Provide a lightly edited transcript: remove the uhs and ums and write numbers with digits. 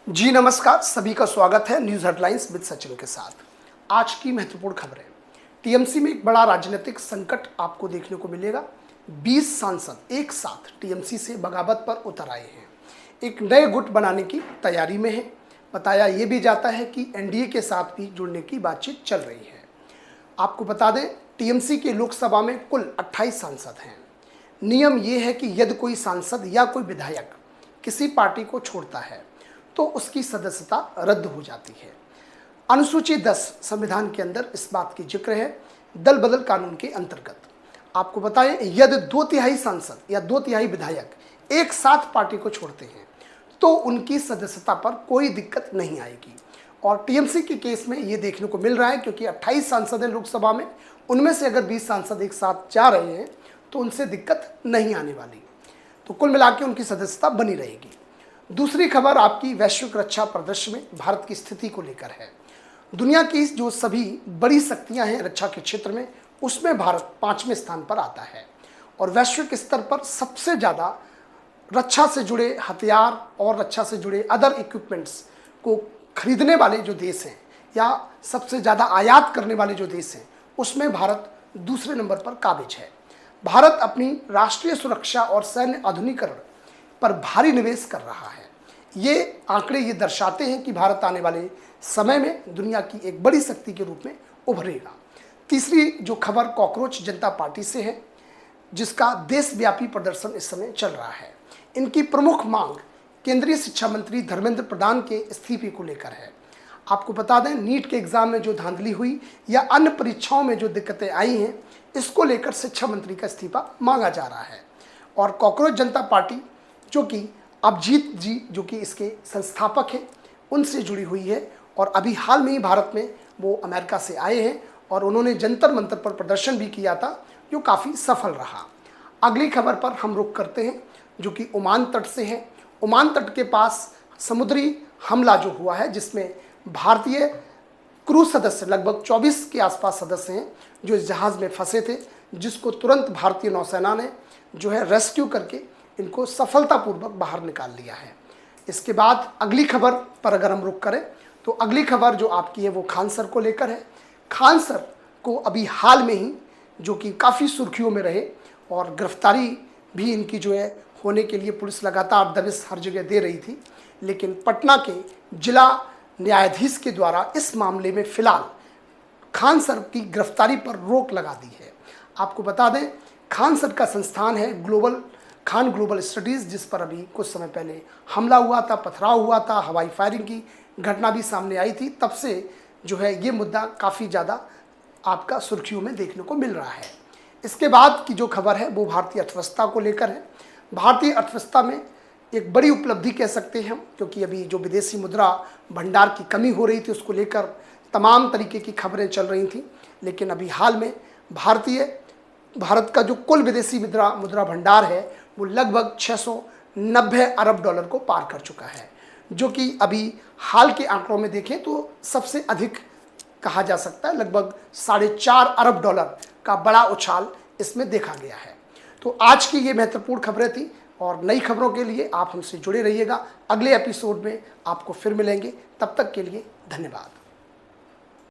जी नमस्कार, सभी का स्वागत है न्यूज़ हेडलाइंस विद सचिन के साथ। आज की महत्वपूर्ण खबरें। टीएमसी में एक बड़ा राजनीतिक संकट आपको देखने को मिलेगा। 20 सांसद एक साथ टीएमसी से बगावत पर उतर आए हैं। एक नए गुट बनाने की तैयारी में है। बताया ये भी जाता है कि एनडीए के साथ भी जुड़ने की बातचीत चल रही है। आपको बता दें, टीएमसी के लोकसभा में कुल 28 सांसद हैं। नियम ये है कि यदि कोई सांसद या कोई विधायक किसी पार्टी को छोड़ता है तो उसकी सदस्यता रद्द हो जाती है। अनुसूची 10 संविधान के अंदर इस बात की जिक्र है, दल बदल कानून के अंतर्गत। आपको बताएं, यदि 2/3 सांसद या 2/3 विधायक एक साथ पार्टी को छोड़ते हैं तो उनकी सदस्यता पर कोई दिक्कत नहीं आएगी। और टीएमसी के केस में ये देखने को मिल रहा है, क्योंकि 28 सांसद हैं लोकसभा में, उनमें से अगर 20 सांसद एक साथ जा रहे हैं तो उनसे दिक्कत नहीं आने वाली। तो कुल मिलाकर उनकी सदस्यता बनी रहेगी। दूसरी खबर आपकी वैश्विक रक्षा परिदृश्य में भारत की स्थिति को लेकर है। दुनिया की जो सभी बड़ी शक्तियां हैं रक्षा के क्षेत्र में, उसमें भारत 5वें स्थान पर आता है। और वैश्विक स्तर पर सबसे ज़्यादा रक्षा से जुड़े हथियार और रक्षा से जुड़े अदर इक्विपमेंट्स को खरीदने वाले जो देश हैं या सबसे ज़्यादा आयात करने वाले जो देश हैं, उसमें भारत दूसरे नंबर पर काबिज है। भारत अपनी राष्ट्रीय सुरक्षा और सैन्य आधुनिकीकरण पर भारी निवेश कर रहा है। ये आंकड़े ये दर्शाते हैं कि भारत आने वाले समय में दुनिया की एक बड़ी शक्ति के रूप में उभरेगा। तीसरी जो खबर कॉकरोच जनता पार्टी से है, जिसका देशव्यापी प्रदर्शन इस समय चल रहा है। इनकी प्रमुख मांग केंद्रीय शिक्षा मंत्री धर्मेंद्र प्रधान के इस्तीफे को लेकर है। आपको बता दें, नीट के एग्जाम में जो धांधली हुई या अन्य परीक्षाओं में जो दिक्कतें आई हैं, इसको लेकर शिक्षा मंत्री का इस्तीफा मांगा जा रहा है। और कॉकरोच जनता पार्टी जो कि अभिजीत जी जो कि इसके संस्थापक हैं, उनसे जुड़ी हुई है। और अभी हाल में ही भारत में वो अमेरिका से आए हैं और उन्होंने जंतर मंतर पर प्रदर्शन भी किया था, जो काफ़ी सफल रहा। अगली खबर पर हम रुख करते हैं, जो कि ओमान तट से है। ओमान तट के पास समुद्री हमला जो हुआ है, जिसमें भारतीय क्रू सदस्य लगभग 24 के आसपास सदस्य हैं जो इस जहाज़ में फंसे थे, जिसको तुरंत भारतीय नौसेना ने जो है रेस्क्यू करके इनको सफलतापूर्वक बाहर निकाल लिया है। इसके बाद अगली खबर पर अगर हम रुख करें तो अगली खबर जो आपकी है वो खान सर को लेकर है। खान सर को अभी हाल में ही जो कि काफ़ी सुर्खियों में रहे और गिरफ्तारी भी इनकी जो है होने के लिए पुलिस लगातार दबिश हर जगह दे रही थी, लेकिन पटना के जिला न्यायाधीश के द्वारा इस मामले में फ़िलहाल खान सर की गिरफ्तारी पर रोक लगा दी है। आपको बता दें, खान सर का संस्थान है खान ग्लोबल स्टडीज़, जिस पर अभी कुछ समय पहले हमला हुआ था, पथराव हुआ था, हवाई फायरिंग की घटना भी सामने आई थी। तब से जो है ये मुद्दा काफ़ी ज़्यादा आपका सुर्खियों में देखने को मिल रहा है। इसके बाद की जो खबर है वो भारतीय अर्थव्यवस्था को लेकर है। भारतीय अर्थव्यवस्था में एक बड़ी उपलब्धि कह सकते हैं हम, क्योंकि अभी जो विदेशी मुद्रा भंडार की कमी हो रही थी उसको लेकर तमाम तरीके की खबरें चल रही थी, लेकिन अभी हाल में भारत का जो कुल विदेशी मुद्रा भंडार है वो लगभग 690 अरब डॉलर को पार कर चुका है, जो कि अभी हाल के आंकड़ों में देखें तो सबसे अधिक कहा जा सकता है। लगभग 4.5 अरब डॉलर का बड़ा उछाल इसमें देखा गया है। तो आज की ये महत्वपूर्ण खबरें थी और नई खबरों के लिए आप हमसे जुड़े रहिएगा। अगले एपिसोड में आपको फिर मिलेंगे, तब तक के लिए धन्यवाद।